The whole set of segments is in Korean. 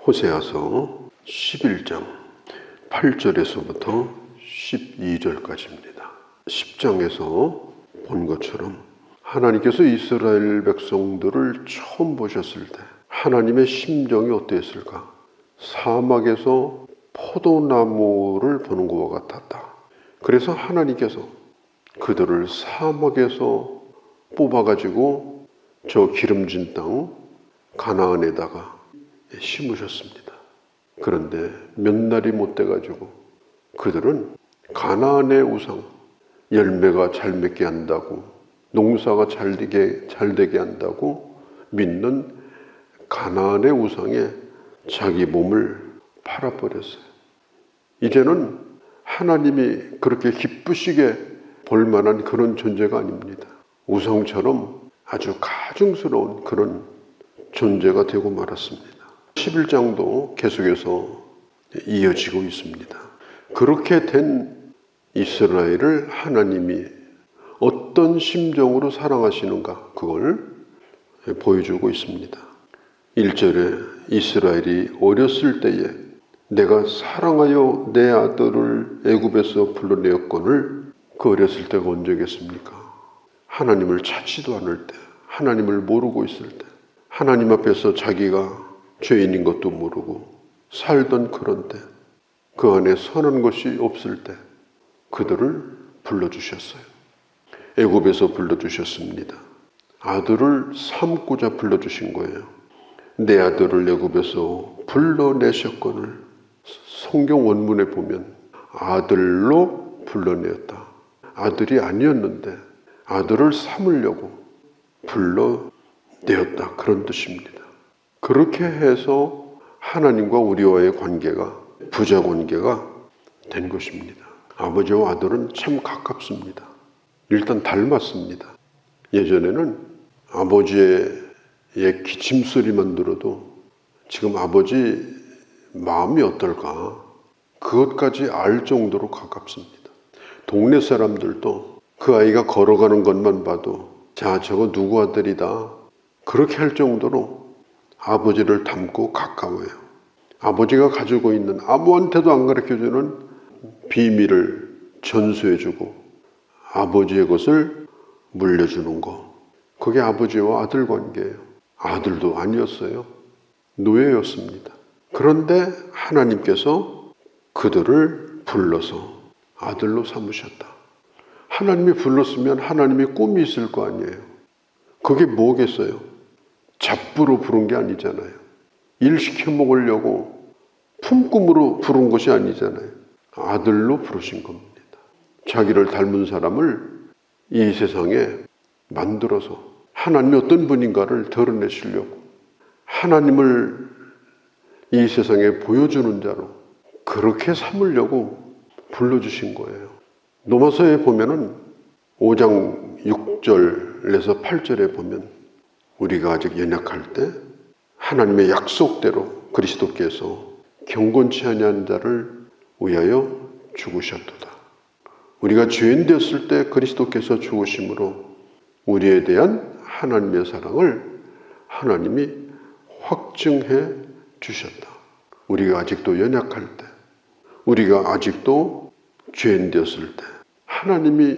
호세아서 11장 8절에서부터 12절까지입니다. 10장에서 본 것처럼 하나님께서 이스라엘 백성들을 처음 보셨을 때 하나님의 심정이 어땠을까? 사막에서 포도나무를 보는 것과 같았다. 그래서 하나님께서 그들을 사막에서 뽑아가지고 저 기름진 땅 가나안에다가 심으셨습니다. 그런데 몇 날이 못 돼가지고 그들은 가나안의 우상, 열매가 잘 맺게 한다고, 농사가 잘 되게 한다고 믿는 가나안의 우상에 자기 몸을 팔아버렸어요. 이제는 하나님이 그렇게 기쁘시게 볼 만한 그런 존재가 아닙니다. 우상처럼 아주 가증스러운 그런 존재가 되고 말았습니다. 11장도 계속해서 이어지고 있습니다. 그렇게 된 이스라엘을 하나님이 어떤 심정으로 사랑하시는가, 그걸 보여주고 있습니다. 1절에 이스라엘이 어렸을 때에 내가 사랑하여 내 아들을 애굽에서 불러내었거늘, 그 어렸을 때가 언제겠습니까? 하나님을 찾지도 않을 때, 하나님을 모르고 있을 때, 하나님 앞에서 자기가 죄인인 것도 모르고 살던 그런 때, 그 안에 선한 것이 없을 때 그들을 불러주셨어요. 애굽에서 불러주셨습니다. 아들을 삼고자 불러주신 거예요. 내 아들을 애굽에서 불러내셨거늘, 성경 원문에 보면 아들로 불러내었다. 아들이 아니었는데 아들을 삼으려고 불러내었다, 그런 뜻입니다. 그렇게 해서 하나님과 우리와의 관계가, 부자 관계가 된 것입니다. 아버지와 아들은 참 가깝습니다. 일단 닮았습니다. 예전에는 아버지의 기침 소리만 들어도 지금 아버지 마음이 어떨까, 그것까지 알 정도로 가깝습니다. 동네 사람들도 그 아이가 걸어가는 것만 봐도 자, 저거 누구 아들이다, 그렇게 할 정도로 아버지를 닮고 가까워요. 아버지가 가지고 있는, 아무한테도 안 가르쳐주는 비밀을 전수해주고 아버지의 것을 물려주는 거, 그게 아버지와 아들 관계예요. 아들도 아니었어요. 노예였습니다. 그런데 하나님께서 그들을 불러서 아들로 삼으셨다. 하나님이 불렀으면 하나님의 꿈이 있을 거 아니에요. 그게 뭐겠어요? 잡부로 부른 게 아니잖아요. 일 시켜 먹으려고 품꿈으로 부른 것이 아니잖아요. 아들로 부르신 겁니다. 자기를 닮은 사람을 이 세상에 만들어서 하나님이 어떤 분인가를 드러내시려고, 하나님을 이 세상에 보여주는 자로 그렇게 삼으려고 불러주신 거예요. 로마서에 보면은 5장 6절에서 8절에 보면 우리가 아직 연약할 때 하나님의 약속대로 그리스도께서 경건치 아니한 자를 위하여 죽으셨도다. 우리가 죄인 되었을 때 그리스도께서 죽으심으로 우리에 대한 하나님의 사랑을 하나님이 확증해 주셨다. 우리가 아직도 연약할 때, 우리가 아직도 죄인 되었을 때 하나님이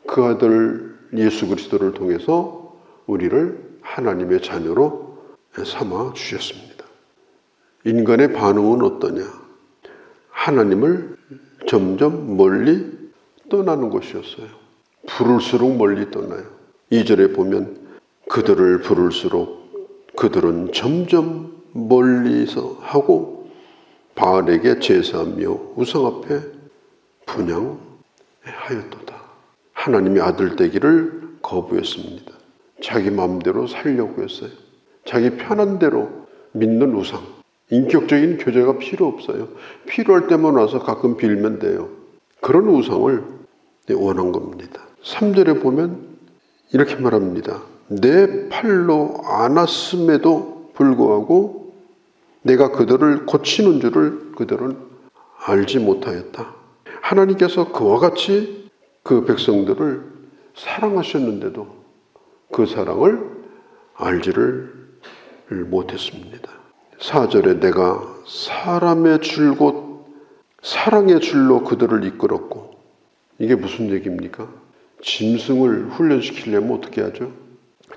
그 아들 예수 그리스도를 통해서 우리를 하나님의 자녀로 삼아 주셨습니다. 인간의 반응은 어떠냐? 하나님을 점점 멀리 떠나는 것이었어요. 부를수록 멀리 떠나요. 2절에 보면 그들을 부를수록 그들은 점점 멀리서 하고 바알에게 제사하며 우상 앞에 분향하였도다. 하나님의 아들 되기를 거부했습니다. 자기 마음대로 살려고 했어요. 자기 편한 대로 믿는 우상. 인격적인 교제가 필요 없어요. 필요할 때만 와서 가끔 빌면 돼요. 그런 우상을 원한 겁니다. 3절에 보면 이렇게 말합니다. 내 팔로 안았음에도 불구하고 내가 그들을 고치는 줄을 그들은 알지 못하였다. 하나님께서 그와 같이 그 백성들을 사랑하셨는데도 그 사랑을 알지를 못했습니다. 4절에 내가 사람의 줄곧 사랑의 줄로 그들을 이끌었고, 이게 무슨 얘기입니까? 짐승을 훈련시키려면 어떻게 하죠?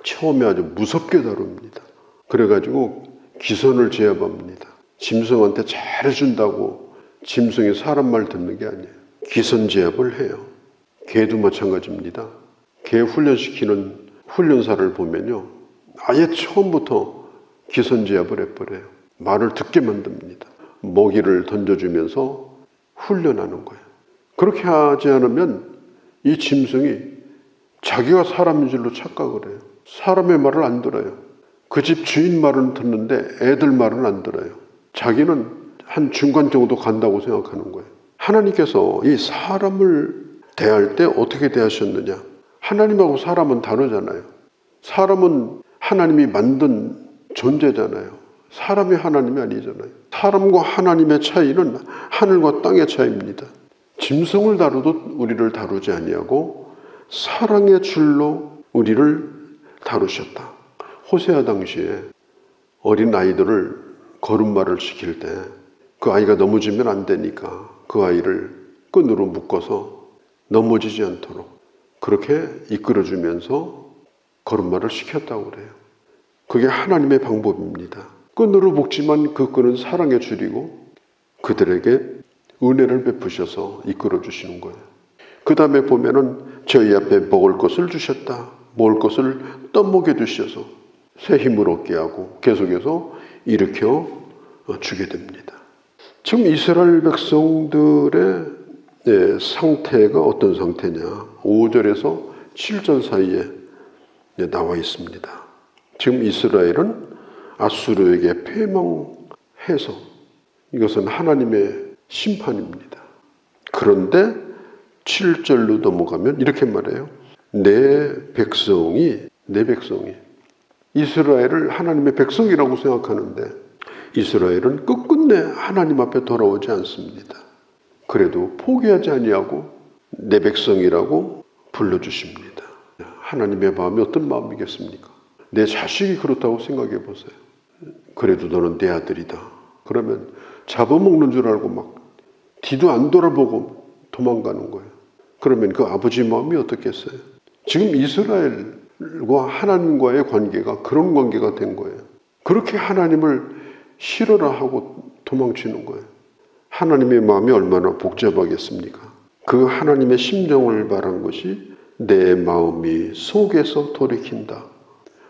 처음에 아주 무섭게 다룹니다. 그래가지고 기선을 제압합니다. 짐승한테 잘해준다고 짐승이 사람 말 듣는 게 아니에요. 기선 제압을 해요. 개도 마찬가지입니다. 개 훈련시키는 훈련사를 보면요, 아예 처음부터 기선 제압을 해버려요. 말을 듣게 만듭니다. 먹이를 던져주면서 훈련하는 거예요. 그렇게 하지 않으면 이 짐승이 자기가 사람인 줄로 착각을 해요. 사람의 말을 안 들어요. 그 집 주인 말은 듣는데 애들 말은 안 들어요. 자기는 한 중간 정도 간다고 생각하는 거예요. 하나님께서 이 사람을 대할 때 어떻게 대하셨느냐? 하나님하고 사람은 다르잖아요. 사람은 하나님이 만든 존재잖아요. 사람이 하나님이 아니잖아요. 사람과 하나님의 차이는 하늘과 땅의 차이입니다. 짐승을 다루듯 우리를 다루지 아니하고 사랑의 줄로 우리를 다루셨다. 호세아 당시에 어린 아이들을 걸음마를 시킬 때 그 아이가 넘어지면 안 되니까 그 아이를 끈으로 묶어서 넘어지지 않도록 그렇게 이끌어주면서 걸음마를 시켰다고 그래요. 그게 하나님의 방법입니다. 끈으로 묶지만 그 끈은 사랑의 줄이고 그들에게 은혜를 베푸셔서 이끌어주시는 거예요. 그 다음에 보면은 저희 앞에 먹을 것을 주셨다. 먹을 것을 떠먹여 주셔서 새 힘을 얻게 하고 계속해서 일으켜 주게 됩니다. 지금 이스라엘 백성들의 상태가 어떤 상태냐? 5절에서 7절 사이에 나와 있습니다. 지금 이스라엘은 아수르에게 패망해서 이것은 하나님의 심판입니다. 그런데 7절로 넘어가면 이렇게 말해요. 내 백성이 이스라엘을 하나님의 백성이라고 생각하는데 이스라엘은 끝끝내 하나님 앞에 돌아오지 않습니다. 그래도 포기하지 아니하고 내 백성이라고 불러주십니다. 하나님의 마음이 어떤 마음이겠습니까? 내 자식이 그렇다고 생각해 보세요. 그래도 너는 내 아들이다. 그러면 잡아먹는 줄 알고 막 뒤도 안 돌아보고 도망가는 거예요. 그러면 그 아버지 마음이 어떻겠어요? 지금 이스라엘과 하나님과의 관계가 그런 관계가 된 거예요. 그렇게 하나님을 싫어라 하고 도망치는 거예요. 하나님의 마음이 얼마나 복잡하겠습니까? 그 하나님의 심정을 말한 것이 내 마음이 속에서 돌이킨다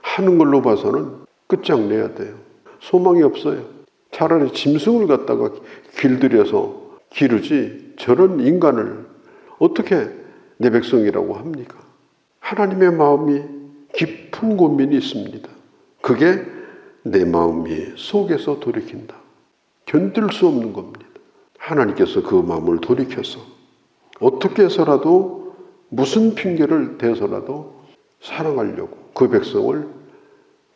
하는 걸로 봐서는 끝장내야 돼요. 소망이 없어요. 차라리 짐승을 갖다가 길들여서 기르지 저런 인간을 어떻게 내 백성이라고 합니까? 하나님의 마음이 깊은 고민이 있습니다. 그게 내 마음이 속에서 돌이킨다. 견딜 수 없는 겁니다. 하나님께서 그 마음을 돌이켜서 어떻게 해서라도 무슨 핑계를 대서라도 사랑하려고 그 백성을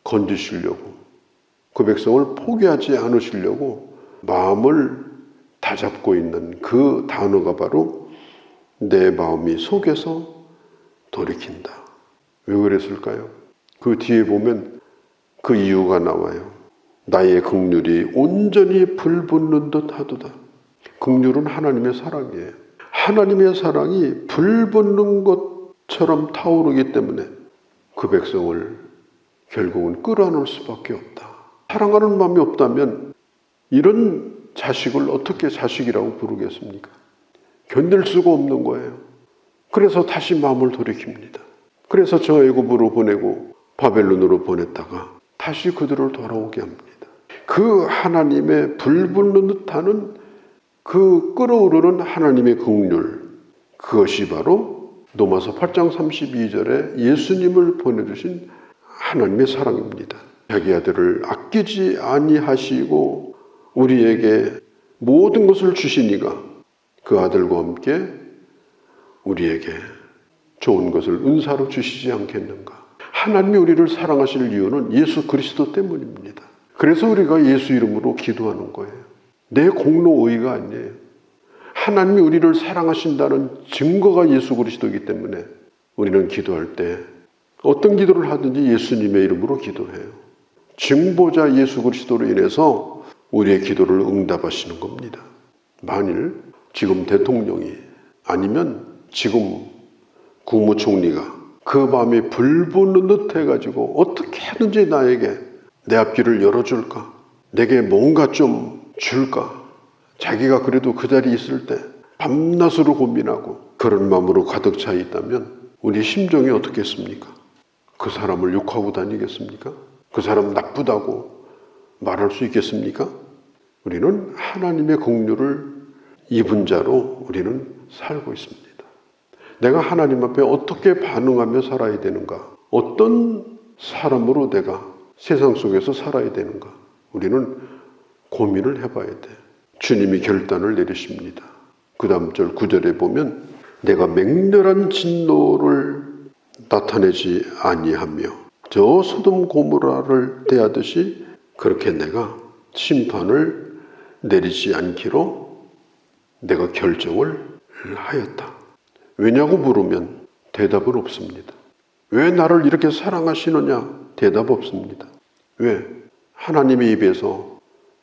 건지시려고 그 백성을 포기하지 않으시려고 마음을 다잡고 있는 그 단어가 바로 내 마음이 속에서 돌이킨다. 왜 그랬을까요? 그 뒤에 보면 그 이유가 나와요. 나의 긍휼이 온전히 불붙는 듯 하도다. 긍휼은 하나님의 사랑이에요. 하나님의 사랑이 불붙는 것처럼 타오르기 때문에 그 백성을 결국은 끌어안을 수밖에 없다. 사랑하는 마음이 없다면 이런 자식을 어떻게 자식이라고 부르겠습니까? 견딜 수가 없는 거예요. 그래서 다시 마음을 돌이킵니다. 그래서 저 애굽으로 보내고 바벨론으로 보냈다가 다시 그들을 돌아오게 합니다. 그 하나님의 불붙는 듯하는 그 끓어오르는 하나님의 긍휼, 그것이 바로 로마서 8장 32절에 예수님을 보내주신 하나님의 사랑입니다. 자기 아들을 아끼지 아니하시고 우리에게 모든 것을 주시니가 그 아들과 함께 우리에게 좋은 것을 은사로 주시지 않겠는가. 하나님이 우리를 사랑하실 이유는 예수 그리스도 때문입니다. 그래서 우리가 예수 이름으로 기도하는 거예요. 내 공로의가 아니에요. 하나님이 우리를 사랑하신다는 증거가 예수 그리스도이기 때문에 우리는 기도할 때 어떤 기도를 하든지 예수님의 이름으로 기도해요. 증보자 예수 그리스도로 인해서 우리의 기도를 응답하시는 겁니다. 만일 지금 대통령이 아니면 지금 국무총리가 그 밤에 불붙는 듯 해가지고 어떻게 하든지 나에게 내 앞길을 열어줄까? 내게 뭔가 좀 줄까? 자기가 그래도 그 자리에 있을 때 밤낮으로 고민하고 그런 마음으로 가득 차 있다면 우리 심정이 어떻겠습니까? 그 사람을 욕하고 다니겠습니까? 그 사람 나쁘다고 말할 수 있겠습니까? 우리는 하나님의 긍휼을 입은 자로 우리는 살고 있습니다. 내가 하나님 앞에 어떻게 반응하며 살아야 되는가? 어떤 사람으로 내가 세상 속에서 살아야 되는가? 우리는 고민을 해봐야 돼. 주님이 결단을 내리십니다. 그 다음 절 9절에 보면 내가 맹렬한 진노를 나타내지 아니하며 저 소돔 고모라를 대하듯이 그렇게 내가 심판을 내리지 않기로 내가 결정을 하였다. 왜냐고 물으면 대답은 없습니다. 왜 나를 이렇게 사랑하시느냐? 대답 없습니다. 왜? 하나님의 입에서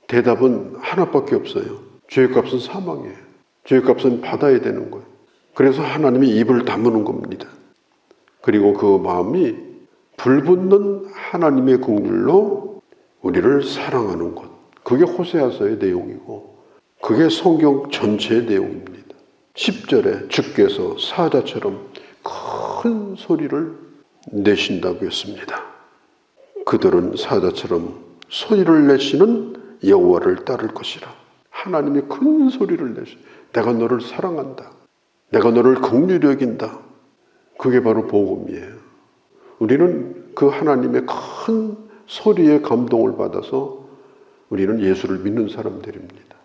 대답은 하나밖에 없어요. 죄값은 사망이에요. 죄값은 받아야 되는 거예요. 그래서 하나님이 입을 다무는 겁니다. 그리고 그 마음이 불붙는 하나님의 긍휼로 우리를 사랑하는 것. 그게 호세아서의 내용이고 그게 성경 전체의 내용입니다. 10절에 주께서 사자처럼 큰 소리를 내신다고 했습니다. 그들은 사자처럼 소리를 내시는 여호와를 따를 것이라. 하나님이 큰 소리를 내시. 내가 너를 사랑한다. 내가 너를 긍휼히 여긴다. 그게 바로 복음이에요. 우리는 그 하나님의 큰 소리에 감동을 받아서 우리는 예수를 믿는 사람들입니다.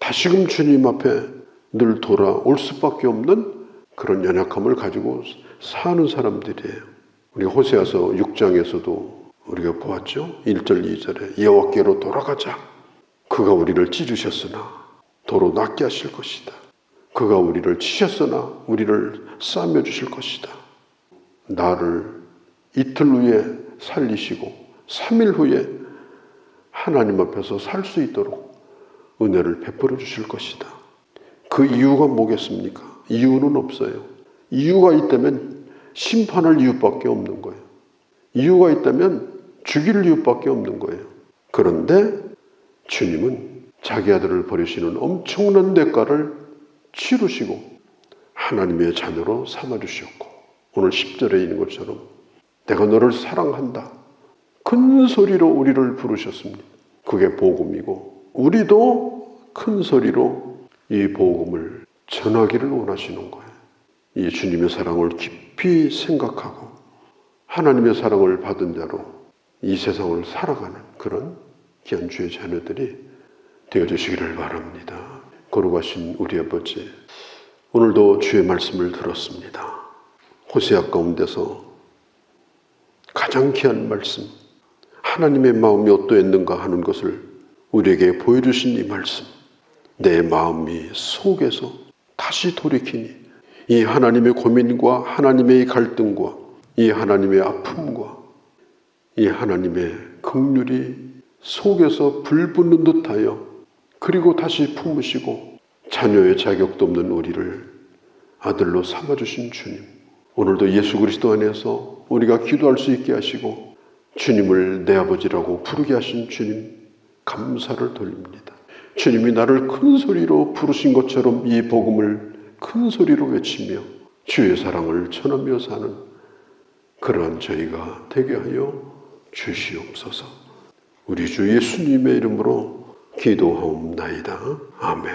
다시금 주님 앞에 늘 돌아올 수밖에 없는 그런 연약함을 가지고 사는 사람들이에요. 우리 호세아서 6장에서도 우리가 보았죠. 1절 2절에 여호와께로 돌아가자. 그가 우리를 찢으셨으나 도로 낫게 하실 것이다. 그가 우리를 치셨으나 우리를 싸매 주실 것이다. 나를 이틀 후에 살리시고 3일 후에 하나님 앞에서 살 수 있도록 은혜를 베풀어 주실 것이다. 그 이유가 뭐겠습니까? 이유는 없어요. 이유가 있다면 심판할 이유밖에 없는 거예요. 이유가 있다면 죽일 이유밖에 없는 거예요. 그런데 주님은 자기 아들을 버리시는 엄청난 대가를 치르시고 하나님의 자녀로 삼아주셨고 오늘 10절에 있는 것처럼 내가 너를 사랑한다. 큰 소리로 우리를 부르셨습니다. 그게 복음이고 우리도 큰 소리로 이 복음을 전하기를 원하시는 거예요. 이 주님의 사랑을 깊이 생각하고 하나님의 사랑을 받은 자로 이 세상을 살아가는 그런 귀한 주의 자녀들이 되어주시기를 바랍니다. 거룩하신 우리 아버지, 오늘도 주의 말씀을 들었습니다. 호세아 가운데서 가장 귀한 말씀, 하나님의 마음이 어떠했는가 하는 것을 우리에게 보여주신 이 말씀, 내 마음이 속에서 다시 돌이키니 이 하나님의 고민과 하나님의 갈등과 이 하나님의 아픔과 이 하나님의 긍휼이 속에서 불붙는 듯하여 그리고 다시 품으시고 자녀의 자격도 없는 우리를 아들로 삼아주신 주님, 오늘도 예수 그리스도 안에서 우리가 기도할 수 있게 하시고 주님을 내 아버지라고 부르게 하신 주님 감사를 돌립니다. 주님이 나를 큰 소리로 부르신 것처럼 이 복음을 큰 소리로 외치며 주의 사랑을 전하며 사는 그러한 저희가 되게 하여 주시옵소서. 우리 주 예수님의 이름으로 기도하옵나이다. 아멘.